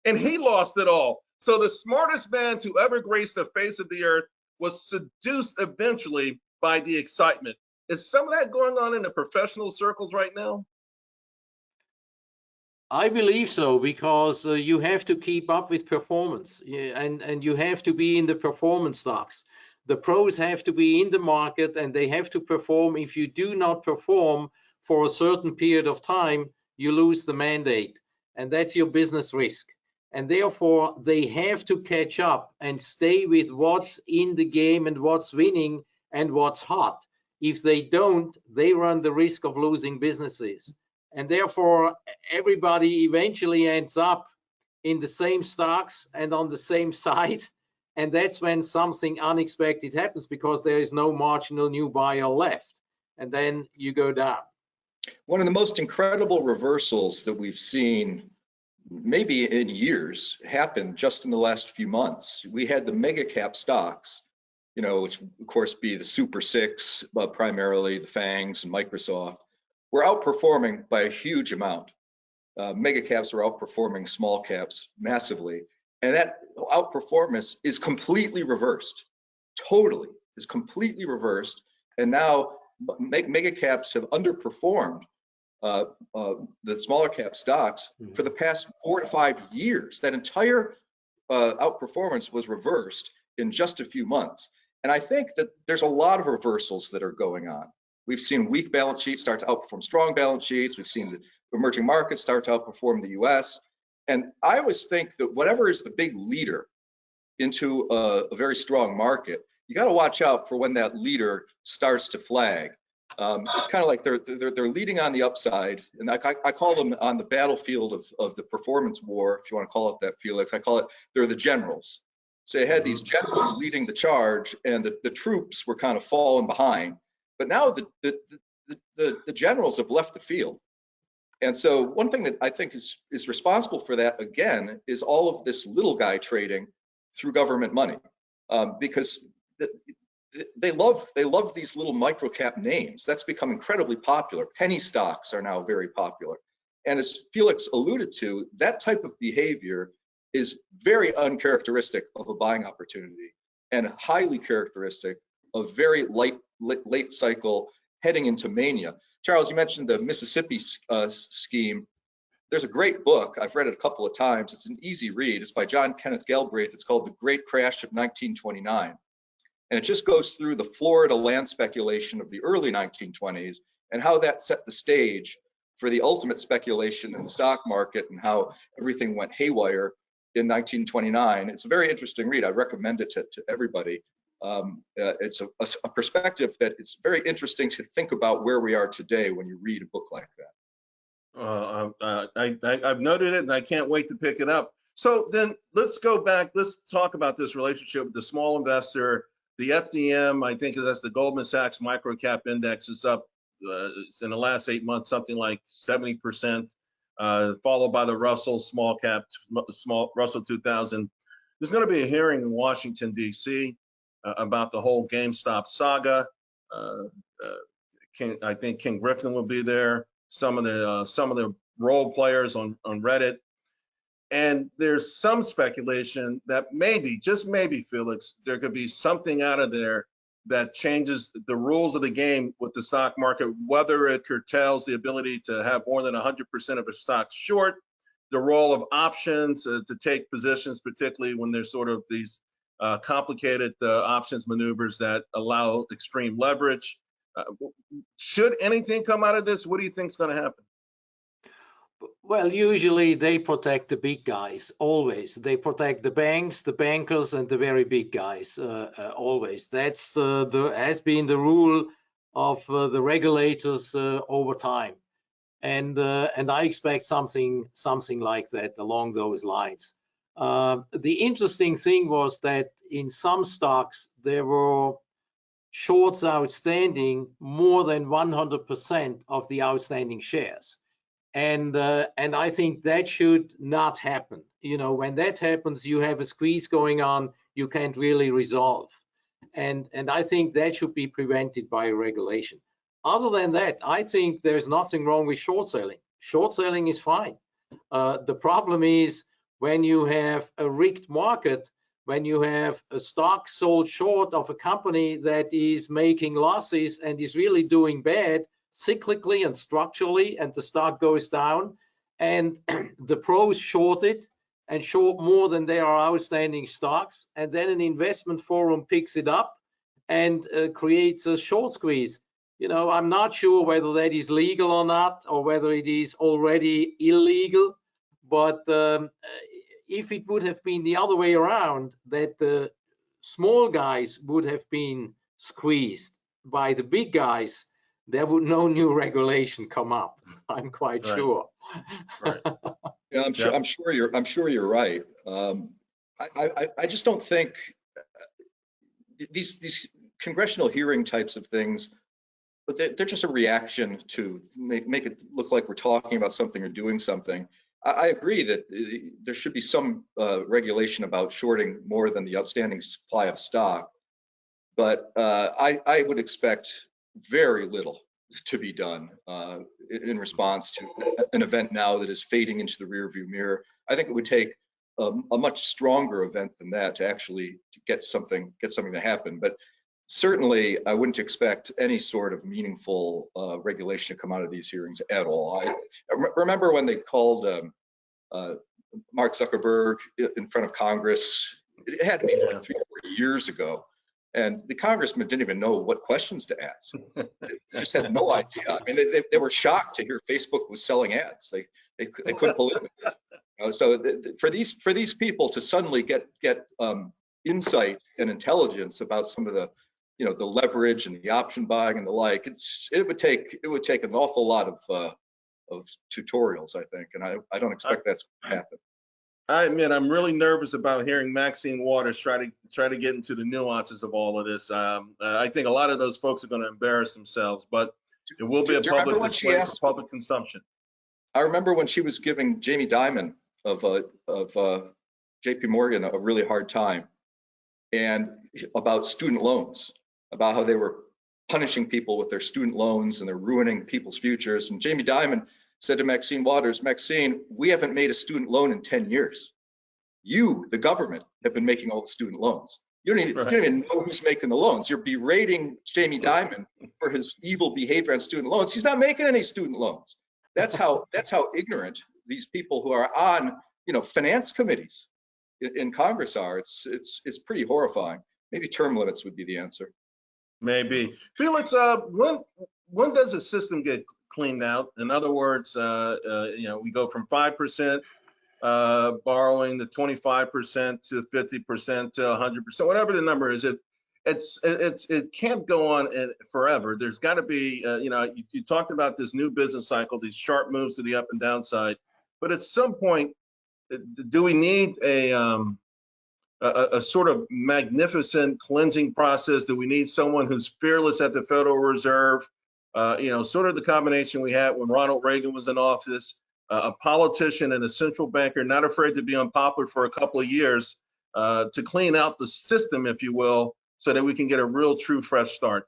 And he lost it all. So the smartest man to ever grace the face of the earth was seduced eventually by the excitement. Is some of that going on in the professional circles right now? I believe so, because you have to keep up with performance, and you have to be in the performance stocks. The pros have to be in the market, and they have to perform. If you do not perform for a certain period of time, you lose the mandate, and that's your business risk. And therefore, they have to catch up and stay with what's in the game and what's winning and what's hot. If they don't, they run the risk of losing businesses. And therefore, everybody eventually ends up in the same stocks and on the same side. And that's when something unexpected happens, because there is no marginal new buyer left. And then you go down. One of the most incredible reversals that we've seen, maybe in years, happened just in the last few months. We had the mega cap stocks, you know, which of course be the Super Six, but primarily the FANGs and Microsoft, were outperforming by a huge amount. Mega caps were outperforming small caps massively. And that outperformance is completely reversed, totally, is completely reversed. And now mega caps have underperformed the smaller cap stocks for the past 4 to 5 years. That entire outperformance was reversed in just a few months. And I think that there's a lot of reversals that are going on. We've seen weak balance sheets start to outperform strong balance sheets. We've seen the emerging markets start to outperform the US. And I always think that whatever is the big leader into a very strong market, you got to watch out for when that leader starts to flag. It's kind of like they're leading on the upside, and I call them on the battlefield of the performance war, if you want to call it that, Felix. I call it, they're the generals. So you had these generals leading the charge, and the troops were kind of falling behind. But now the generals have left the field. And so one thing that I think is responsible for that, again, is all of this little guy trading through government money, because they love these little micro cap names. That's become incredibly popular. Penny stocks are now very popular. And as Felix alluded to, that type of behavior is very uncharacteristic of a buying opportunity and highly characteristic of very late cycle heading into mania. Charles, you mentioned the Mississippi scheme. There's a great book. I've read it a couple of times. It's an easy read. It's by John Kenneth Galbraith. It's called The Great Crash of 1929. And it just goes through the Florida land speculation of the early 1920s and how that set the stage for the ultimate speculation in the stock market and how everything went haywire in 1929. It's a very interesting read. I recommend it to everybody. It's a perspective that it's very interesting to think about where we are today when you read a book like that. I've noted it and I can't wait to pick it up. So then let's go back. Let's talk about this relationship with the small investor. The FDM, I think that's the Goldman Sachs Microcap Index, is up in the last 8 months, something like 70%, followed by the Russell Russell 2000. There's going to be a hearing in Washington, D.C. About the whole GameStop saga. I think King Griffin will be there. Some of the role players on Reddit. And there's some speculation that maybe, just maybe, Felix, there could be something out of there that changes the rules of the game with the stock market, whether it curtails the ability to have more than 100% of a stock short, the role of options to take positions, particularly when there's sort of these complicated options maneuvers that allow extreme leverage. Should anything come out of this, what do you think is going to happen? Well, usually they protect the big guys, always. They protect the banks, the bankers, and the very big guys, always. That's has been the rule of the regulators over time. And I expect something like that along those lines. The interesting thing was that in some stocks, there were shorts outstanding more than 100% of the outstanding shares. And I think that should not happen. You know, when that happens, you have a squeeze going on you can't really resolve. And I think that should be prevented by regulation. Other than that, I think there's nothing wrong with short selling. Short selling is fine. The problem is when you have a rigged market, when you have a stock sold short of a company that is making losses and is really doing bad, cyclically and structurally, and the stock goes down, and the pros short it and short more than there are outstanding stocks, and then an investment forum picks it up and creates a short squeeze. You know, I'm not sure whether that is legal or not, or whether it is already illegal. But if it would have been the other way around, that the small guys would have been squeezed by the big guys, there would no new regulation come up. I'm quite Right. sure. Right. Yeah, I'm sure you're right. I just don't think these congressional hearing types of things, but they're just a reaction to make it look like we're talking about something or doing something. I agree that there should be some regulation about shorting more than the outstanding supply of stock, but I would expect very little to be done in response to an event now that is fading into the rearview mirror. I think it would take a much stronger event than that to actually get something to happen. But certainly, I wouldn't expect any sort of meaningful regulation to come out of these hearings at all. I remember when they called Mark Zuckerberg in front of Congress. It had to be like 3 or 4 years ago. And the congressman didn't even know what questions to ask. They just had no idea. I mean, they were shocked to hear Facebook was selling ads. They couldn't believe it. You know, so for these people to suddenly get insight and intelligence about some of the the leverage and the option buying and the like, it would take an awful lot of tutorials, I think, and I don't expect that's going to happen. I admit I'm really nervous about hearing Maxine Waters try to get into the nuances of all of this. I think a lot of those folks are going to embarrass themselves, but it will be a public display for public consumption. I remember when she was giving Jamie Dimon of JP Morgan a really hard time, and about student loans, about how they were punishing people with their student loans and they're ruining people's futures. And Jamie Dimon said to Maxine Waters, "Maxine, we haven't made a student loan in 10 years. You, the government, have been making all the student loans. You don't even know who's making the loans. You're berating Jamie Dimon for his evil behavior on student loans. He's not making any student loans." That's how ignorant these people who are on finance committees in Congress are. It's pretty horrifying. Maybe term limits would be the answer. Maybe. Felix, when does the system get cleaned out? In other words, we go from 5% borrowing to 25% to 50% to 100%, whatever the number is. It can't go on forever. There's got to be, you talked about this new business cycle, these sharp moves to the up and down side, but at some point, do we need a sort of magnificent cleansing process? Do we need someone who's fearless at the Federal Reserve? Sort of the combination we had when Ronald Reagan was in office, a politician and a central banker, not afraid to be unpopular for a couple of years to clean out the system, if you will, so that we can get a real, true, fresh start.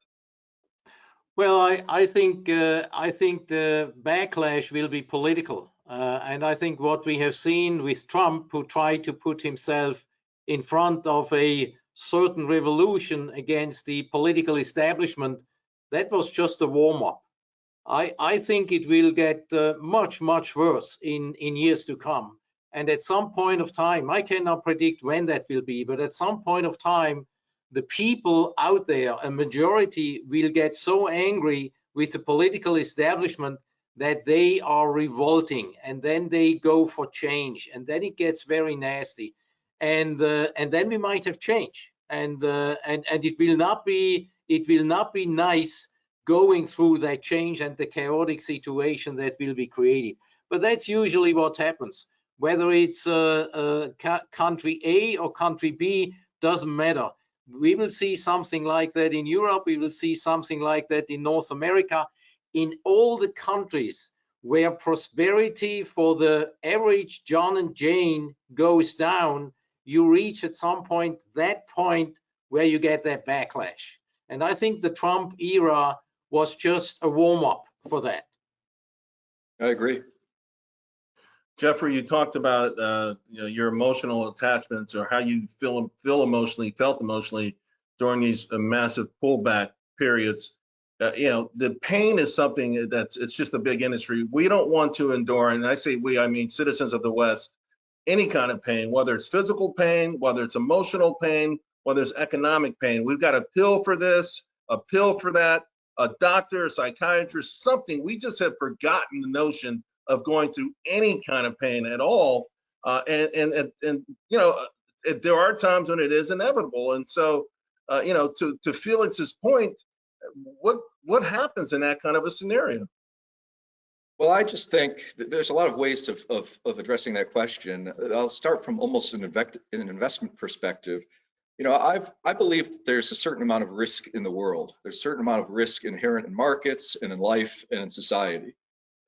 Well, I think the backlash will be political, and I think what we have seen with Trump, who tried to put himself in front of a certain revolution against the political establishment, that was just a warm-up. I think it will get much worse in years to come, and at some point of time, I cannot predict when that will be, but at some point of time, the people out there, a majority, will get so angry with the political establishment that they are revolting, and then they go for change, and then it gets very nasty, and then we might have change, and it will not be nice going through that change and the chaotic situation that will be created. But that's usually what happens, whether it's country A or country B, doesn't matter. We will see something like that in Europe. We will see something like that in North America. In all the countries where prosperity for the average John and Jane goes down, you reach at some point that point where you get that backlash. And I think the Trump era was just a warm-up for that. I agree. Jeffrey, you talked about your emotional attachments, or how you felt emotionally during these massive pullback periods. The pain is something it's just a big industry. We don't want to endure, and I say we, I mean citizens of the West, any kind of pain, whether it's physical pain, whether it's emotional pain, whether it's economic pain. We've got a pill for this, a pill for that. a doctor, a psychiatrist, something. We just have forgotten the notion of going through any kind of pain at all. And you know, there are times when it is inevitable. And so, you know, to Felix's point, what happens in that kind of a scenario? Well, I just think that there's a lot of ways of addressing that question. I'll start from almost an investment perspective. You know, I believe there's a certain amount of risk in the world. There's a certain amount of risk inherent in markets and in life and in society.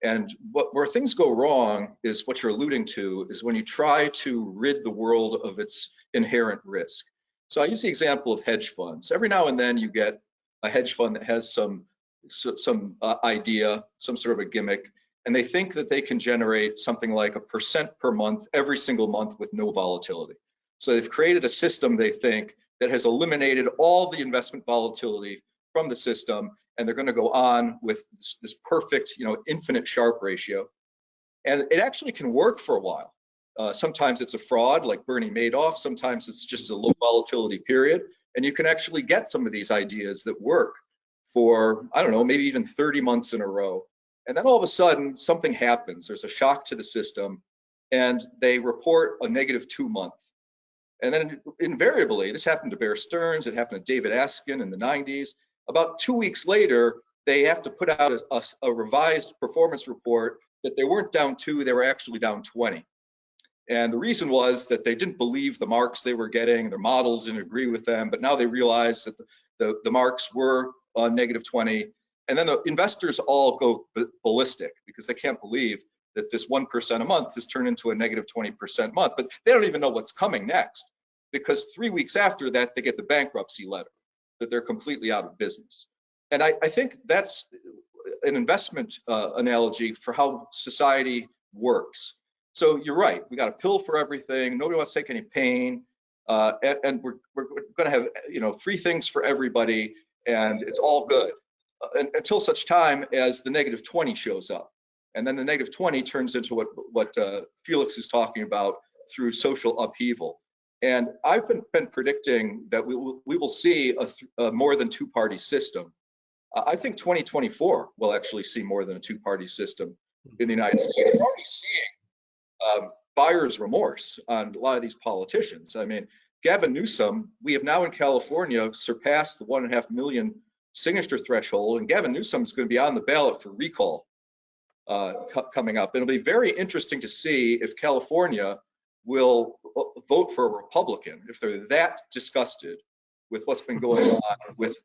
And where things go wrong is what you're alluding to, is when you try to rid the world of its inherent risk. So I use the example of hedge funds. Every now and then you get a hedge fund that has some idea, some sort of a gimmick, and they think that they can generate something like 1% per month every single month with no volatility. So they've created a system, they think, that has eliminated all the investment volatility from the system, and they're going to go on with this perfect, you know, infinite Sharpe ratio. And it actually can work for a while. Sometimes it's a fraud, like Bernie Madoff. Sometimes it's just a low volatility period. And you can actually get some of these ideas that work for, I don't know, maybe even 30 months in a row. And then all of a sudden, something happens. There's a shock to the system, and they report a -2 month. And then invariably, this happened to Bear Stearns, it happened to David Askin in the 90s. About 2 weeks later, they have to put out a revised performance report that they weren't down 2, they were actually down 20. And the reason was that they didn't believe the marks they were getting, their models didn't agree with them, but now they realized that the marks were -20. And then the investors all go ballistic because they can't believe that this 1% a month has turned into a -20% month, but they don't even know what's coming next, because 3 weeks after that, they get the bankruptcy letter that they're completely out of business. And I think that's an investment analogy for how society works. So you're right, we got a pill for everything. Nobody wants to take any pain. And we're going to have, you know, free things for everybody, and it's all good until such time as the -20 shows up. And then the -20 turns into what Felix is talking about through social upheaval. And I've been predicting that we will see a more than two-party system. I think 2024 will actually see more than a two-party system in the United States. We're already seeing buyer's remorse on a lot of these politicians. I mean, Gavin Newsom, we have now in California surpassed the 1.5 million signature threshold, and Gavin Newsom is going to be on the ballot for recall coming up. It'll be very interesting to see if California will vote for a Republican, if they're that disgusted with what's been going on with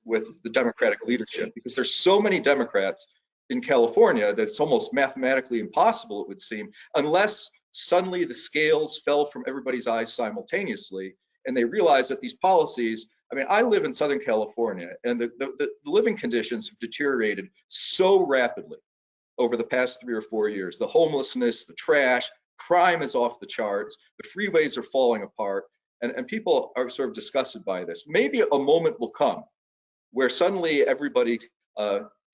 the Democratic leadership, because there's so many Democrats in California that it's almost mathematically impossible, it would seem, unless suddenly the scales fell from everybody's eyes simultaneously and they realize that these policies, I mean, I live in Southern California, and the living conditions have deteriorated so rapidly over the past 3 or 4 years. The homelessness, the trash, crime is off the charts, the freeways are falling apart, and people are sort of disgusted by this. Maybe a moment will come where suddenly everybody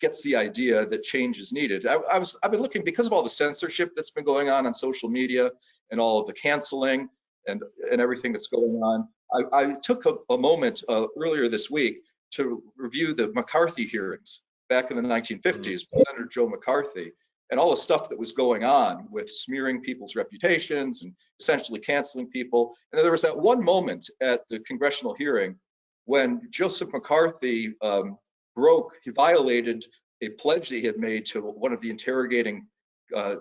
gets the idea that change is needed. I've been looking, because of all the censorship that's been going on social media and all of the canceling and everything that's going on. I took a moment earlier this week to review the McCarthy hearings back in the 1950s with Senator Joe McCarthy, and all the stuff that was going on with smearing people's reputations and essentially canceling people. And then there was that one moment at the congressional hearing when Joseph McCarthy he violated a pledge that he had made to one of the interrogating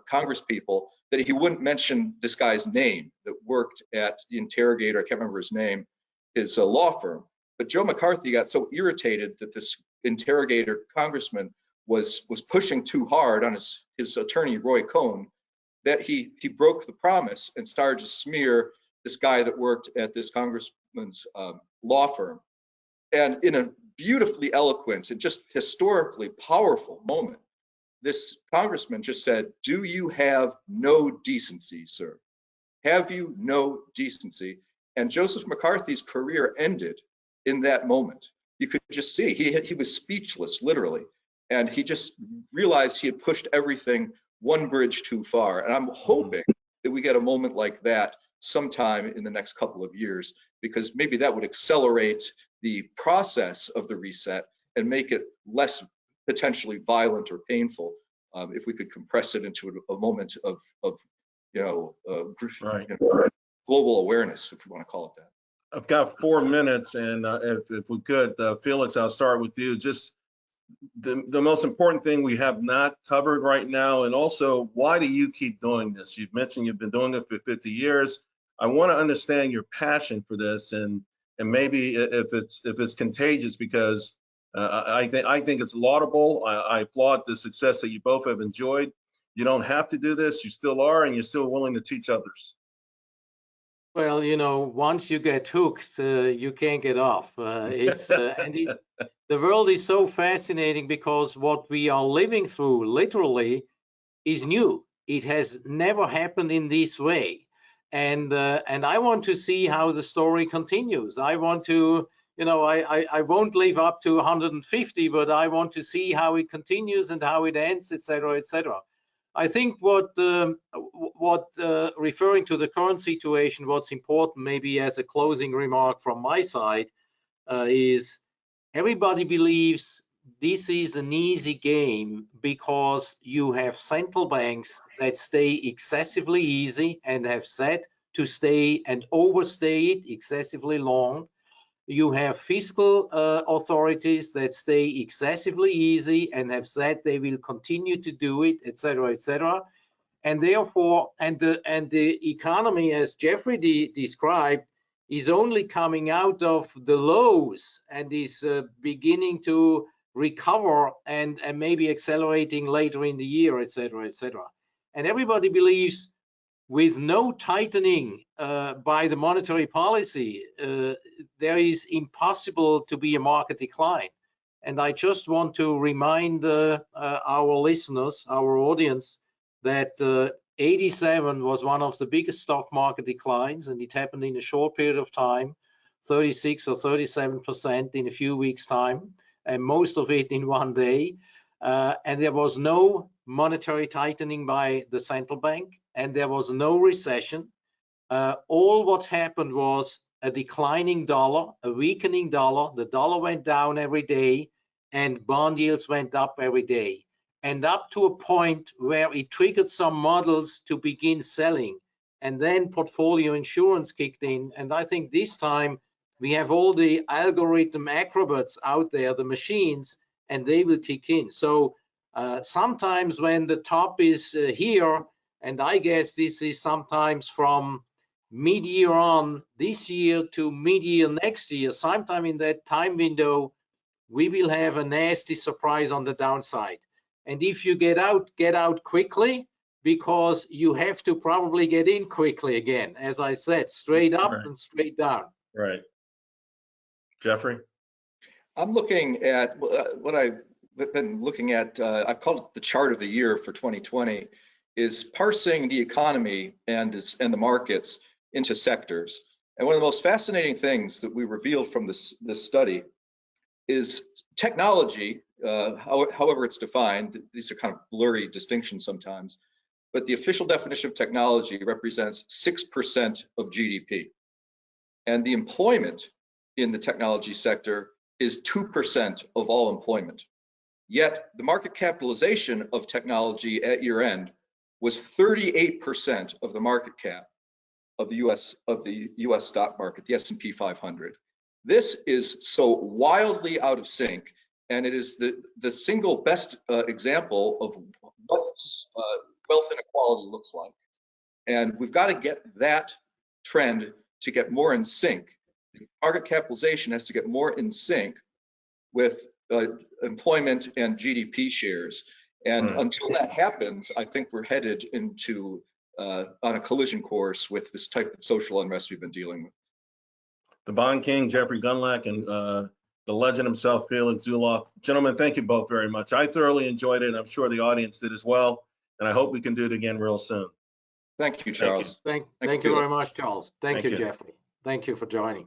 Congress people, that he wouldn't mention this guy's name that worked at the interrogator, I can't remember his name, his law firm. But Joe McCarthy got so irritated that this interrogator congressman was pushing too hard on his attorney, Roy Cohn, that he broke the promise and started to smear this guy that worked at this congressman's law firm. And in a beautifully eloquent and just historically powerful moment, this congressman just said, "Do you have no decency, sir? Have you no decency?" And Joseph McCarthy's career ended in that moment. You could just see he was speechless, literally, and he just realized he had pushed everything one bridge too far. And I'm hoping that we get a moment like that sometime in the next couple of years, because maybe that would accelerate the process of the reset and make it less potentially violent or painful, if we could compress it into a moment of Right. global awareness, if we want to call it that. I've got 4 minutes, and if we could, Felix, I'll start with you. Just the most important thing we have not covered right now, and also, why do you keep doing this? You've mentioned you've been doing it for 50 years. I want to understand your passion for this, and maybe if it's contagious, because I think it's laudable. I applaud the success that you both have enjoyed. You don't have to do this. You still are, and you're still willing to teach others. Well, once you get hooked, you can't get off. The world is so fascinating because what we are living through literally is new. It has never happened in this way. And I want to see how the story continues. I want to, I won't live up to 150, but I want to see how it continues and how it ends, etc., etc. I think what referring to the current situation, what's important maybe as a closing remark from my side is everybody believes this is an easy game because you have central banks that stay excessively easy and have said to stay and overstay it excessively long. You have fiscal authorities that stay excessively easy and have said they will continue to do it, etc., etc. And therefore, and the economy, as Jeffrey described, is only coming out of the lows and is beginning to recover and maybe accelerating later in the year, etc., etc. And everybody believes with no tightening by the monetary policy, there is impossible to be a market decline. And I just want to remind our listeners, our audience, that 87 was one of the biggest stock market declines, and it happened in a short period of time, 36 or 37% in a few weeks' time, and most of it in one day. And there was no monetary tightening by the central bank, and there was no recession. All what happened was a declining dollar, a weakening dollar. The dollar went down every day, and bond yields went up every day, and up to a point where it triggered some models to begin selling, and then portfolio insurance kicked in. And I think this time we have all the algorithm acrobats out there, the machines, and they will kick in. So sometimes when the top is here, and I guess this is sometimes from mid-year on this year to mid-year next year, sometime in that time window, we will have a nasty surprise on the downside. And if you get out quickly, because you have to probably get in quickly again, as I said, straight up and straight down. Right. Jeffrey? I'm looking at what I've been looking at, I've called it the chart of the year for 2020, is parsing the economy and the markets into sectors. And one of the most fascinating things that we revealed from this study is technology, however it's defined. These are kind of blurry distinctions sometimes, but the official definition of technology represents 6% of GDP. And the employment in the technology sector is 2% of all employment. Yet the market capitalization of technology at year end was 38% of the market cap of the US stock market, the S&P 500. This is so wildly out of sync, and it is the single best example of what wealth inequality looks like. And we've got to get that trend to get more in sync. The market capitalization has to get more in sync with employment and GDP shares. And until that happens, I think we're headed into on a collision course with this type of social unrest we've been dealing with. The Bond King, Jeffrey Gundlach, and the legend himself, Felix Zulauf. Gentlemen, thank you both very much. I thoroughly enjoyed it, and I'm sure the audience did as well. And I hope we can do it again real soon. Thank you, Charles. Thank you very much, Charles. Thank you, Jeffrey. Thank you for joining.